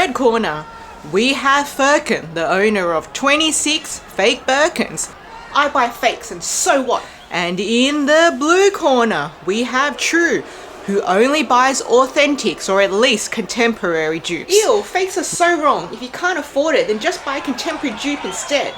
red corner, we have Firkin, the owner of 26 fake Birkins. I buy fakes and so what? And in the blue corner, we have True, who only buys authentics or at least contemporary dupes. Ew, fakes are so wrong. If you can't afford it, then just buy a contemporary dupe instead.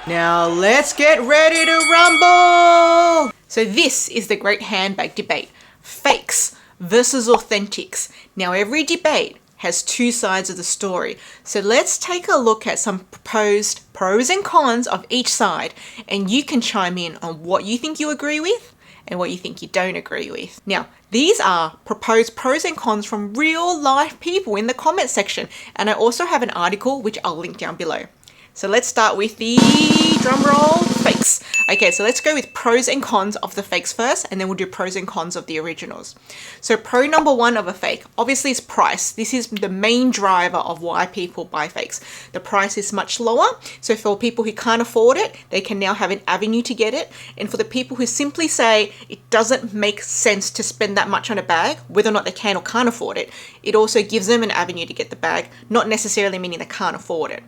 Now let's get ready to rumble! So this is the great handbag debate. Fakes versus authentics. Now every debate has two sides of the story. So let's take a look at some proposed pros and cons of each side, and you can chime in on what you think you agree with and what you think you don't agree with. Now, these are proposed pros and cons from real life people in the comment section, and I also have an article which I'll link down below. So let's start with the drumroll fakes. Okay, so let's go with pros and cons of the fakes first, and then we'll do pros and cons of the originals. So pro number one of a fake, obviously, is price. This is the main driver of why people buy fakes. The price is much lower, so for people who can't afford it, they can now have an avenue to get it. And for the people who simply say it doesn't make sense to spend that much on a bag, whether or not they can or can't afford it, it also gives them an avenue to get the bag, not necessarily meaning they can't afford it.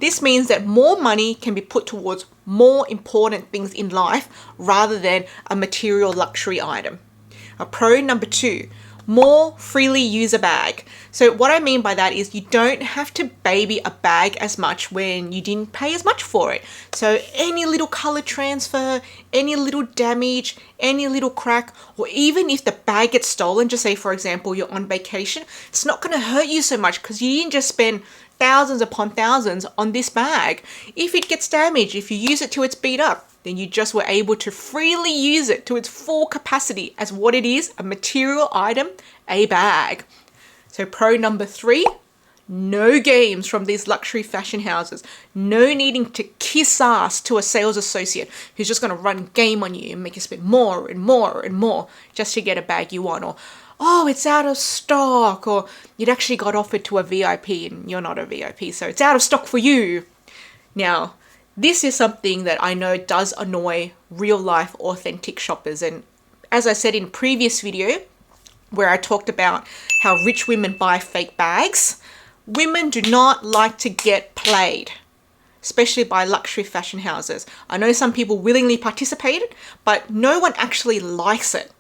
This means that more money can be put towards more important things in life rather than a material luxury item. Pro number two, more freely use a bag. So what I mean by that is you don't have to baby a bag as much when you didn't pay as much for it. So any little color transfer, any little damage, any little crack, or even if the bag gets stolen, just say for example you're on vacation, it's not going to hurt you so much because you didn't just spend thousands upon thousands on this bag. If it gets damaged, if you use it till it's beat up, then you just were able to freely use it to its full capacity as what it is, a material item, a bag. So pro number three, no games from these luxury fashion houses. No needing to kiss ass to a sales associate who's just going to run game on you and make you spend more and more and more just to get a bag you want. Or, oh, it's out of stock, or you'd actually got offered to a VIP and you're not a VIP, so it's out of stock for you. Now, this is something that I know does annoy real life authentic shoppers. And as I said in a previous video where I talked about how rich women buy fake bags, women do not like to get played, especially by luxury fashion houses. I know some people willingly participated, but no one actually likes it.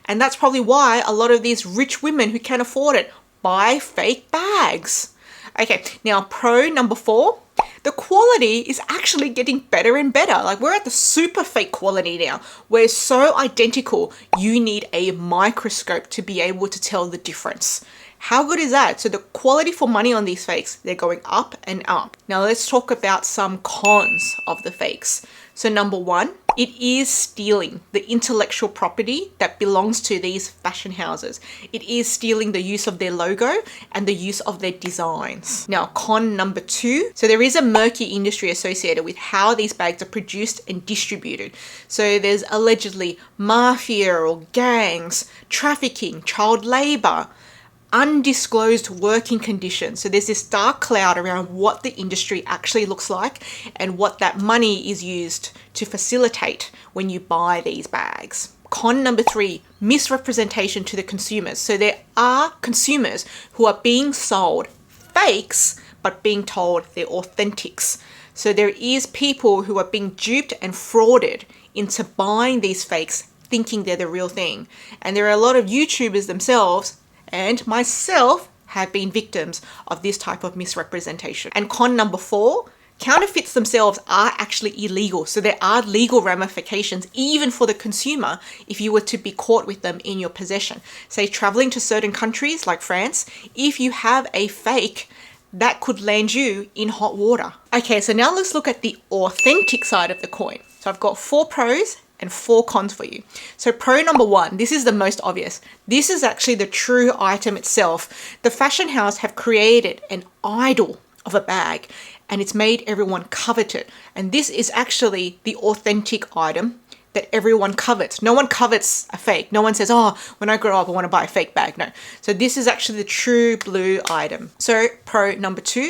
And that's probably why a lot of these rich women who can afford it buy fake bags. Okay, now pro number four, the quality is actually getting better and better. Like we're at the super fake quality now, where it's so identical, you need a microscope to be able to tell the difference. How good is that? So the quality for money on these fakes, they're going up and up. Now let's talk about some cons of the fakes. So number one, it is stealing the intellectual property that belongs to these fashion houses. It is stealing the use of their logo and the use of their designs. Now, con number two, so there is a murky industry associated with how these bags are produced and distributed. So there's allegedly mafia or gangs, trafficking, child labor, undisclosed working conditions. So there's this dark cloud around what the industry actually looks like and what that money is used to facilitate when you buy these bags. Con number three, misrepresentation to the consumers. So there are consumers who are being sold fakes but being told they're authentics. So there is people who are being duped and frauded into buying these fakes thinking they're the real thing. And there are a lot of YouTubers themselves and myself have been victims of this type of misrepresentation. And con number four, counterfeits themselves are actually illegal. So there are legal ramifications even for the consumer if you were to be caught with them in your possession. Say traveling to certain countries like France, if you have a fake, that could land you in hot water. Okay, so now let's look at the authentic side of the coin. So I've got 4 pros and 4 cons for you. So pro number one, this is the most obvious. This is actually the true item itself. The fashion house have created an idol of a bag and it's made everyone covet it. And this is actually the authentic item that everyone covets. No one covets a fake. No one says, oh, when I grow up, I want to buy a fake bag. No. So this is actually the true blue item. So pro number two,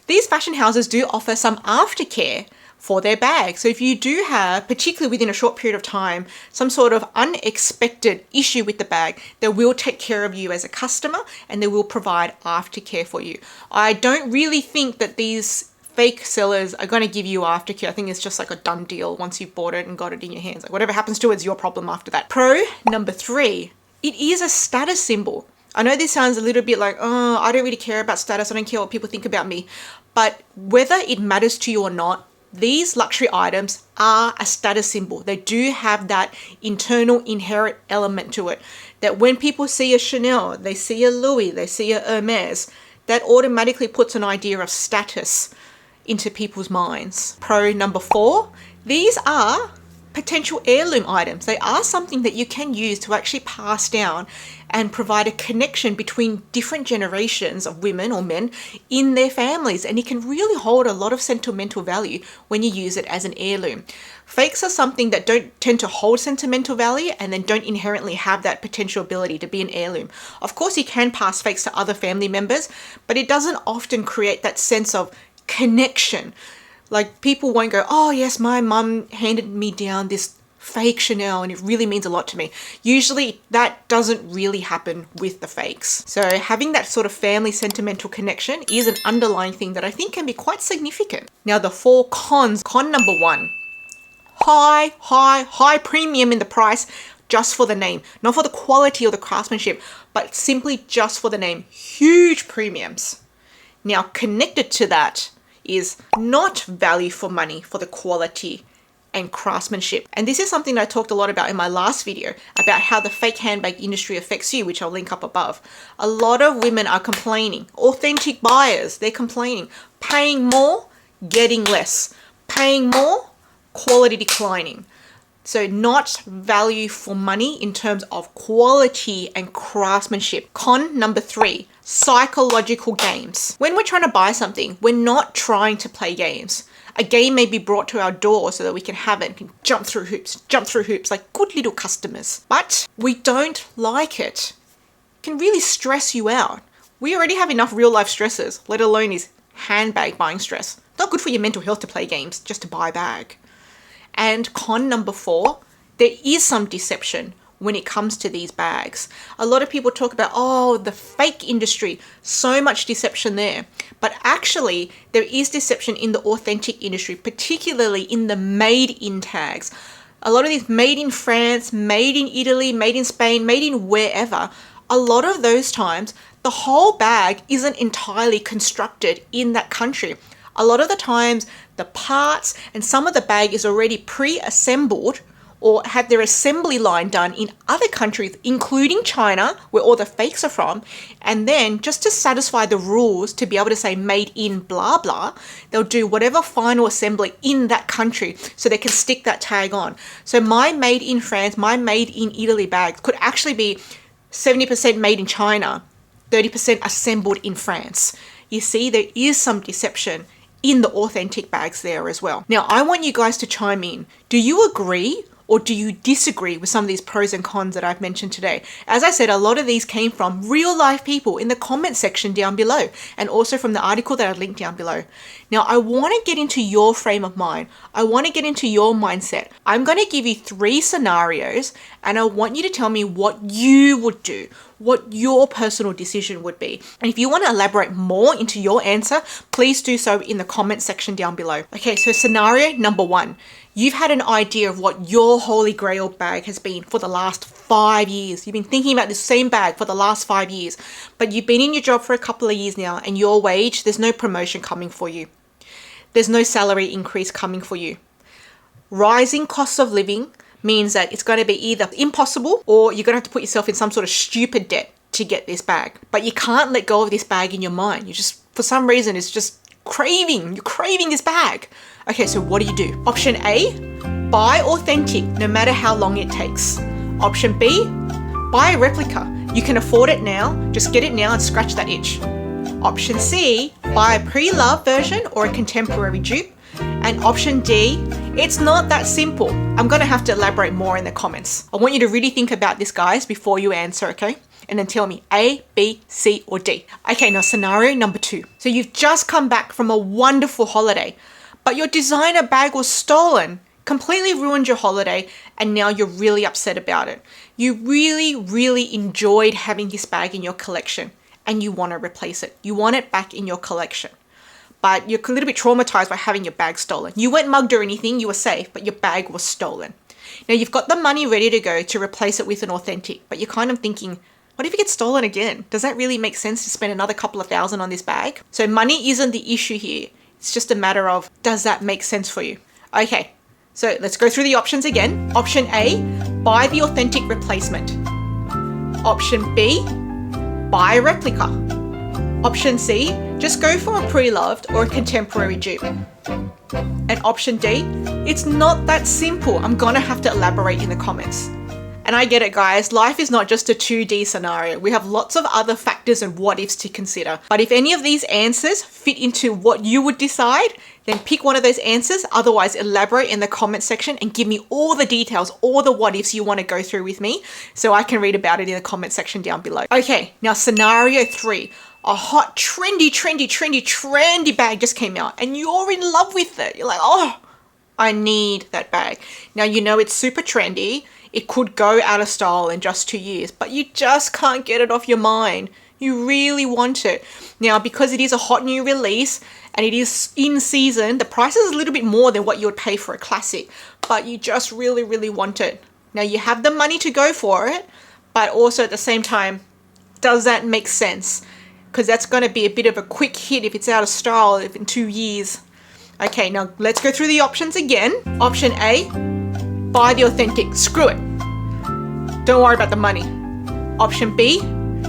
these fashion houses do offer some aftercare for their bag. So if you do have, particularly within a short period of time, some sort of unexpected issue with the bag, they will take care of you as a customer and they will provide aftercare for you. I don't really think that these fake sellers are going to give you aftercare. I think it's just like a done deal once you've bought it and got it in your hands. Like whatever happens to it is your problem after that. Pro number 3, it is a status symbol. I know this sounds a little bit like, oh, I don't really care about status. I don't care what people think about me. But whether it matters to you or not, these luxury items are a status symbol. They do have that internal inherent element to it. That when people see a Chanel, they see a Louis, they see a Hermes, that automatically puts an idea of status into people's minds. Pro number 4, these are potential heirloom items. They are something that you can use to actually pass down and provide a connection between different generations of women or men in their families. And it can really hold a lot of sentimental value when you use it as an heirloom. Fakes are something that don't tend to hold sentimental value and then don't inherently have that potential ability to be an heirloom. Of course, you can pass fakes to other family members, but it doesn't often create that sense of connection. Like people won't go, oh yes, my mum handed me down this fake Chanel and it really means a lot to me. Usually that doesn't really happen with the fakes. So having that sort of family sentimental connection is an underlying thing that I think can be quite significant. Now the 4 cons. Con number 1, high premium in the price just for the name, not for the quality or the craftsmanship, but simply just for the name. Huge premiums. Now connected to that is not value for money for the quality and craftsmanship. And this is something that I talked a lot about in my last video about how the fake handbag industry affects you, which I'll link up above. A lot of women are complaining, authentic buyers, they're complaining, paying more, getting less, paying more, quality declining. So not value for money in terms of quality and craftsmanship. Con number 3, psychological games. When we're trying to buy something, we're not trying to play games. A game may be brought to our door so that we can have it and can jump through hoops like good little customers. But we don't like it. It can really stress you out. We already have enough real life stresses, let alone is handbag buying stress. Not good for your mental health to play games just to buy a bag. And con number 4, there is some deception when it comes to these bags. A lot of people talk about, oh, the fake industry, so much deception there. But actually, there is deception in the authentic industry, particularly in the made in tags. A lot of these made in France, made in Italy, made in Spain, made in wherever, a lot of those times, the whole bag isn't entirely constructed in that country. A lot of the times, the parts and some of the bag is already pre-assembled or had their assembly line done in other countries, including China, where all the fakes are from. And then just to satisfy the rules to be able to say made in blah, blah, they'll do whatever final assembly in that country so they can stick that tag on. So my made in France, my made in Italy bags could actually be 70% made in China, 30% assembled in France. You see, there is some deception in the authentic bags there as well. Now, I want you guys to chime in. Do you agree or do you disagree with some of these pros and cons that I've mentioned today? As I said, a lot of these came from real life people in the comment section down below and also from the article that I've linked down below. Now, I want to get into your frame of mind. I want to get into your mindset. I'm going to give you 3 scenarios and I want you to tell me what you would do, what your personal decision would be. And if you want to elaborate more into your answer, please do so in the comment section down below. Okay, so scenario number 1. You've had an idea of what your holy grail bag has been for the last 5 years. You've been thinking about this same bag for the last 5 years, but you've been in your job for a couple of years now and your wage, there's no promotion coming for you. There's no salary increase coming for you. Rising costs of living means that it's going to be either impossible or you're going to have to put yourself in some sort of stupid debt to get this bag. But you can't let go of this bag in your mind. You just, for some reason, it's just you're craving this bag. Okay, so what do? Option A, buy authentic no matter how long it takes. Option B, buy a replica. You can afford it now, just get it now and scratch that itch. Option C, buy a pre-loved version or a contemporary dupe. And option D, it's not that simple. I'm going to have to elaborate more in the comments. I want you to really think about this, guys, before you answer, okay? And then tell me A, B, C, or D. Okay, now scenario number 2. So you've just come back from a wonderful holiday, but your designer bag was stolen, completely ruined your holiday, and now you're really upset about it. You really, really enjoyed having this bag in your collection and you want to replace it. You want it back in your collection. But you're a little bit traumatized by having your bag stolen. You weren't mugged or anything, you were safe, but your bag was stolen. Now you've got the money ready to go to replace it with an authentic, but you're kind of thinking, what if it gets stolen again? Does that really make sense to spend another couple of $1,000 on this bag? So money isn't the issue here. It's just a matter of, does that make sense for you? Okay, so let's go through the options again. Option A, buy the authentic replacement. Option B, buy a replica. Option C, just go for a pre-loved or a contemporary dupe. And option D, it's not that simple. I'm gonna have to elaborate in the comments. And I get it, guys. Life is not just a 2D scenario. We have lots of other factors and what ifs to consider. But if any of these answers fit into what you would decide, then pick one of those answers. Otherwise, elaborate in the comment section and give me all the details, all the what ifs you want to go through with me so I can read about it in the comment section down below. Okay, now scenario 3. A hot, trendy bag just came out and you're in love with it. You're like, oh, I need that bag. Now, you know it's super trendy. It could go out of style in just 2 years, but you just can't get it off your mind. You really want it. Now, because it is a hot new release and it is in season, the price is a little bit more than what you would pay for a classic, but you just really, really want it. Now, you have the money to go for it, but also at the same time, does that make sense? Because that's going to be a bit of a quick hit if it's out of style in 2 years. Okay, now let's go through the options again. Option A, buy the authentic. Screw it. Don't worry about the money. Option B,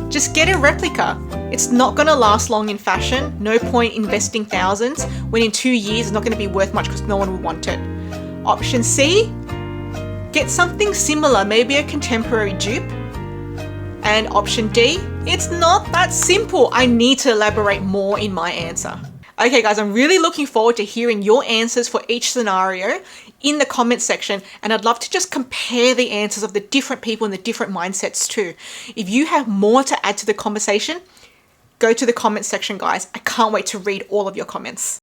just get a replica. It's not going to last long in fashion. No point investing thousands when in 2 years it's not going to be worth much because no one will want it. Option C, get something similar, maybe a contemporary dupe. And option D, it's not that simple. I need to elaborate more in my answer. Okay guys, I'm really looking forward to hearing your answers for each scenario in the comment section, and I'd love to just compare the answers of the different people and the different mindsets too. If you have more to add to the conversation, go to the comment section, guys. I can't wait to read all of your comments.